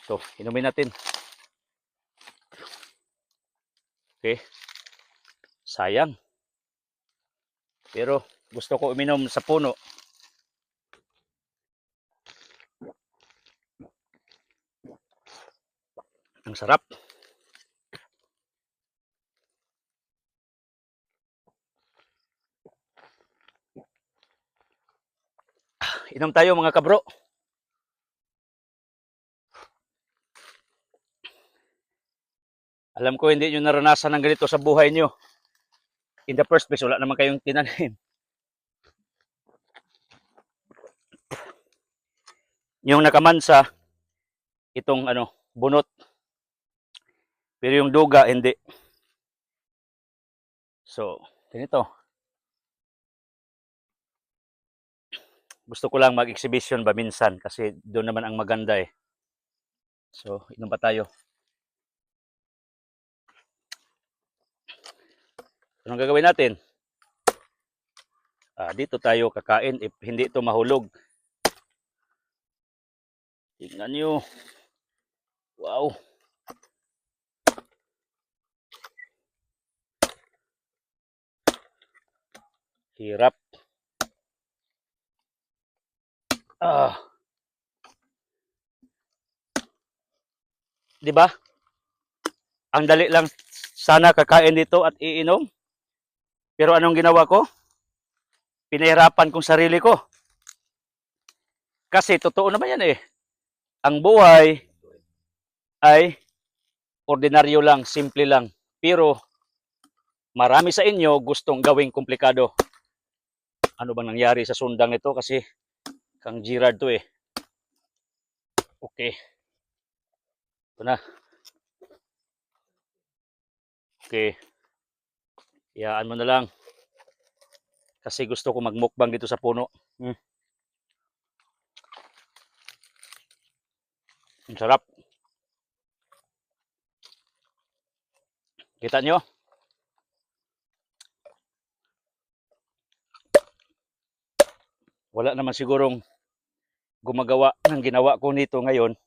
So, inumin natin. Okay. Sayang. Pero gusto ko uminom sa puno. Ang sarap. Inom tayo mga kabro. Alam ko hindi nyo naranasan ng ganito sa buhay nyo. In the first place, wala naman kayong tinanim. Yung nakamansa, itong bunot. Pero yung duga, hindi. So, ganito. Gusto ko lang mag-exhibition ba minsan kasi doon naman ang maganda eh. So, inom pa tayo. Anong gagawin natin? Dito tayo kakain if hindi ito mahulog. Tingnan nyo. Wow. Hirap. Di ba? Ang dali lang sana kakain dito at iinom. Pero anong ginawa ko? Pinahirapan kong sarili ko. Kasi totoo naman yan eh. Ang buhay ay ordinaryo lang, simple lang. Pero marami sa inyo gustong gawing komplikado. Ano bang nangyari sa sundang ito? Kasi kang Gerard to eh. Okay. Ito na. Okay. Iyaan mo na lang. Kasi gusto ko magmukbang dito sa puno. Ang sarap. Kita nyo? Wala naman sigurong gumagawa ng ginawa ko nito ngayon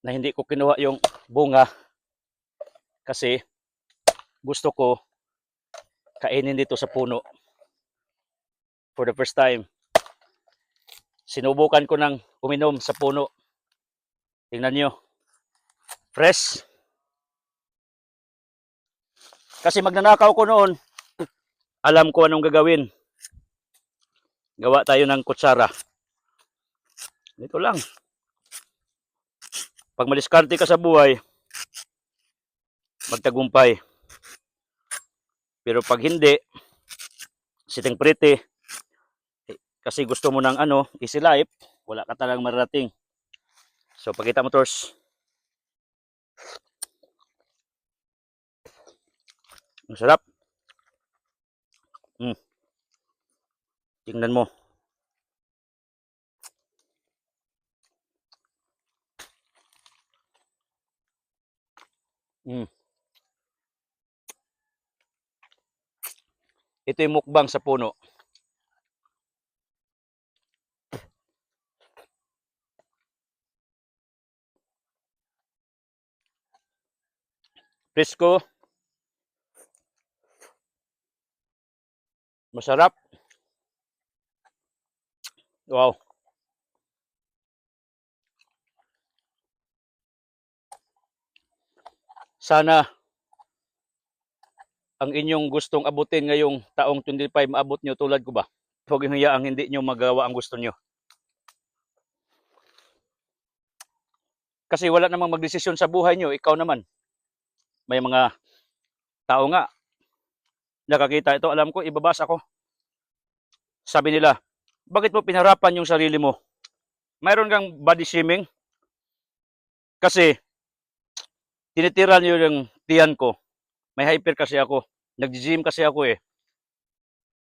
na hindi ko kinuha yung bunga kasi gusto ko kainin dito sa puno. For the first time, sinubukan ko ng uminom sa puno. Tingnan nyo. Fresh. Kasi magnanakaw ko noon, alam ko anong gagawin. Gawa tayo ng kutsara. Ito lang. Pag madiskarte ka sa buhay, magtagumpay. Pero pag hindi, sitting pretty, kasi gusto mo ng easy life, wala ka talagang mararating. So, pakita mo, Tors. Ang sarap. Tingnan mo. Ito yung mukbang sa puno. Presko. Masarap. Wow. Sana ang inyong gustong abutin ngayong taong 25 maabot nyo tulad ko ba? Huwag yung hiyaang hindi nyo magawa ang gusto nyo. Kasi wala namang magdesisyon sa buhay nyo, ikaw naman. May mga tao nga, nakakita ito, alam ko, ibabasa ko. Sabi nila, bakit mo pinaharapan yung sarili mo? Mayroon kang body shaming? Kasi, tinitira nyo yung tiyan ko. May hyper kasi ako. Nag-gym kasi ako eh.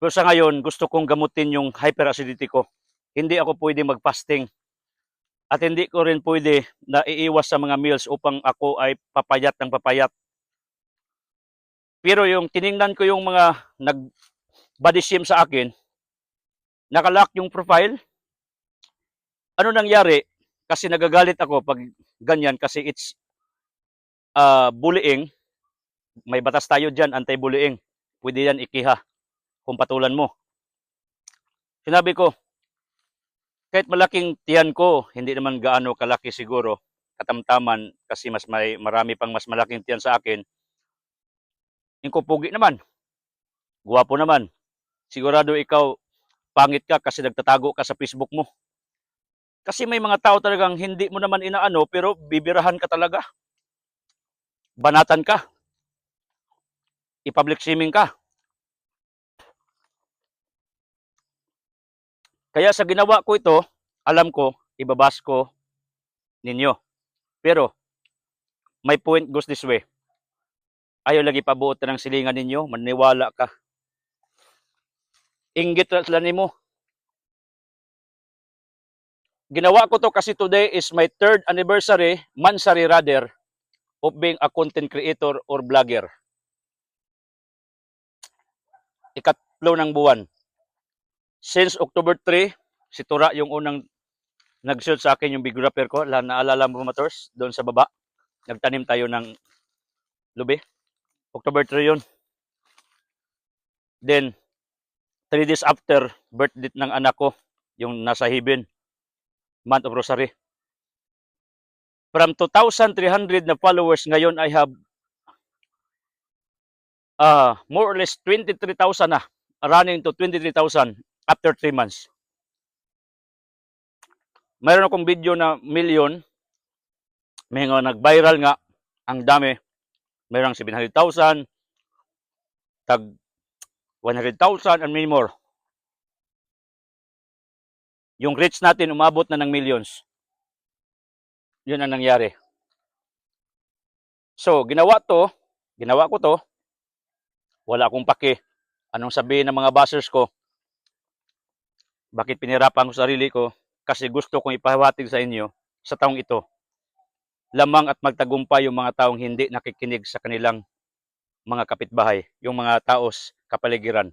Pero sa ngayon, gusto kong gamutin yung hyperacidity ko. Hindi ako pwede mag-fasting. At hindi ko rin pwede na iiwas sa mga meals upang ako ay papayat ng papayat. Pero yung tiningnan ko yung mga nag-body shame sa akin, nakalock yung profile. Ano nangyari? Kasi nagagalit ako pag ganyan kasi it's bullying. May batas tayo dyan, anti-bullying. Pwede yan ikiha kung patulan mo. Sinabi ko, kahit malaking tiyan ko, hindi naman gaano kalaki siguro, katamtaman kasi marami pang mas malaking tiyan sa akin. Yung ko pugi naman, guwapo naman. Sigurado ikaw pangit ka kasi nagtatago ka sa Facebook mo. Kasi may mga tao talagang hindi mo naman inaano pero bibirahan ka talaga. Banatan ka. I-public shaming ka. Kaya sa ginawa ko ito, alam ko, ibabas ko ninyo. Pero, my point goes this way. Ayaw lagi pabuot na ng silingan ninyo, maniwala ka. Inggit na sila nimo. Ginawa ko to kasi today is my 3rd anniversary, mansari rather, of being a content creator or vlogger. Ikatlo ng buwan. Since October 3, si Tura yung unang nag-shoot sa akin yung videographer ko. Naalala mo motors, doon sa baba. Nagtanim tayo ng lubi. October 3 yun. Then, 3 days after, birthday ng anak ko, yung nasa Heaven, month of Rosary. From 2,300 na followers, ngayon I have more or less 23,000 na. Running to 23,000 after 3 months. Mayroon akong video na million. May nga nag-viral nga. Ang dami. Mayroong 700,000. Tag 100,000 and many more. Yung reach natin umabot na ng millions. Yun ang nangyari. So, ginawa ko to, wala akong pake. Anong sabihin ng mga bashers ko? Bakit pinirapan ko sarili ko? Kasi gusto kong ipahawatig sa inyo sa taong ito. Lamang at magtagumpay yung mga taong hindi nakikinig sa kanilang mga kapitbahay, yung mga taos kapaligiran.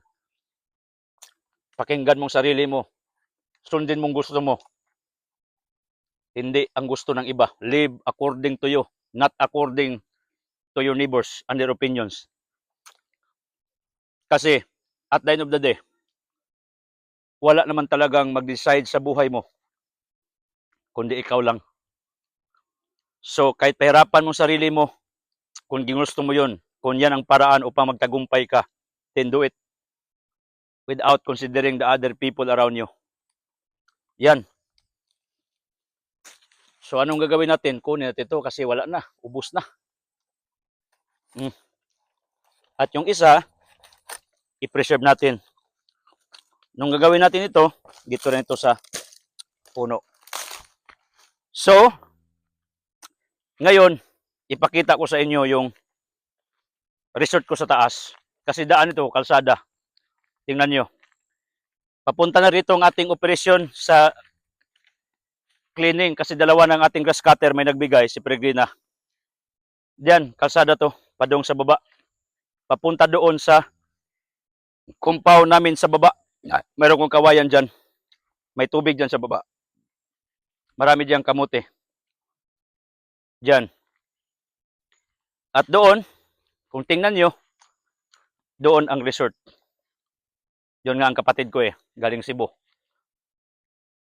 Pakinggan mong sarili mo. Sundin mong gusto mo. Hindi ang gusto ng iba. Live according to you, not according to your neighbors and their opinions. Kasi, at the end of the day, wala naman talagang mag-decide sa buhay mo, kundi ikaw lang. So, kahit pahirapan mo sarili mo, kung ginusto mo yun, kung yan ang paraan upang magtagumpay ka, then do it. Without considering the other people around you. Yan. So, anong gagawin natin? Kunin natin ito kasi wala na. Ubus na. At yung isa, i-preserve natin. Nung gagawin natin ito, dito rin ito sa puno. So, ngayon, ipakita ko sa inyo yung resort ko sa taas. Kasi daan ito, kalsada. Tingnan nyo. Papunta na rito ang ating operasyon sa cleaning. Kasi dalawa ng ating grass cutter may nagbigay, si Peregrina. Diyan, kalsada to, padong sa baba. Papunta doon sa compound namin sa baba. Meron kong kawayan dyan. May tubig dyan sa baba. Marami dyan kamote. Dyan. At doon, kung tingnan nyo, doon ang resort. Yun nga ang kapatid ko galing Cebu.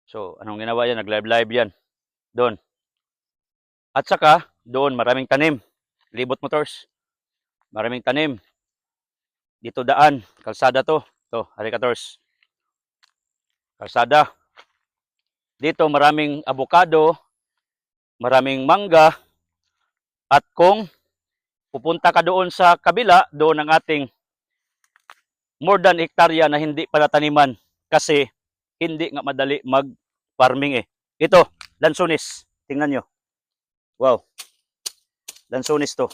So, anong ginawa yan? Nag-live yan. Doon. At saka, doon maraming tanim. Libot Motors. Maraming tanim. Dito daan. Kalsada to. Ito, Harikators. Kalsada. Dito maraming avocado, maraming mangga, at kung pupunta ka doon sa kabila, doon ang ating more than hektarya na hindi pala taniman kasi hindi nga madali mag-farming Ito, lansones. Tingnan nyo. Wow. Lansones to.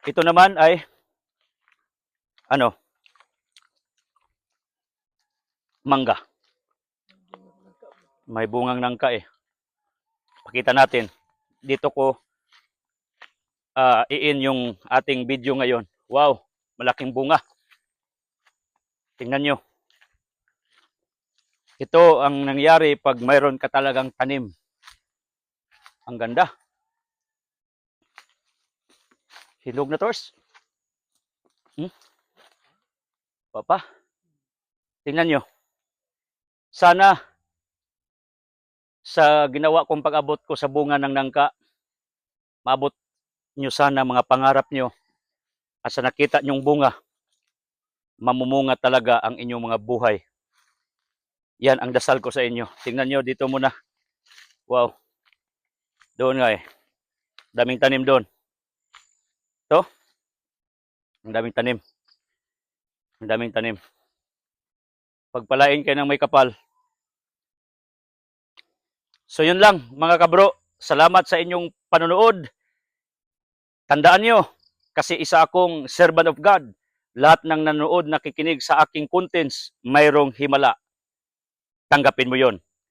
Ito naman ay mangga. May bungang nangka Pakita natin. Dito ko iin yung ating video ngayon. Wow, malaking bunga. Tingnan nyo. Ito ang nangyari pag mayroon ka talagang tanim. Ang ganda. Hinog na tors. Papa, tingnan nyo. Sana sa ginawa kong pag-abot ko sa bunga ng nangka, maabot nyo sana mga pangarap nyo. At sa nakita nyong bunga, mamumunga talaga ang inyong mga buhay. Yan ang dasal ko sa inyo. Tingnan nyo dito muna. Wow. Doon nga eh. Daming tanim doon. Ito. Ang daming tanim. Ang daming tanim. Pagpalain kayo ng may kapal. So yun lang mga kabro. Salamat sa inyong panonood. Tandaan nyo, kasi isa akong servant of God. Lahat ng nanonood, nakikinig sa aking contents, mayroong himala. Tanggapin mo yon.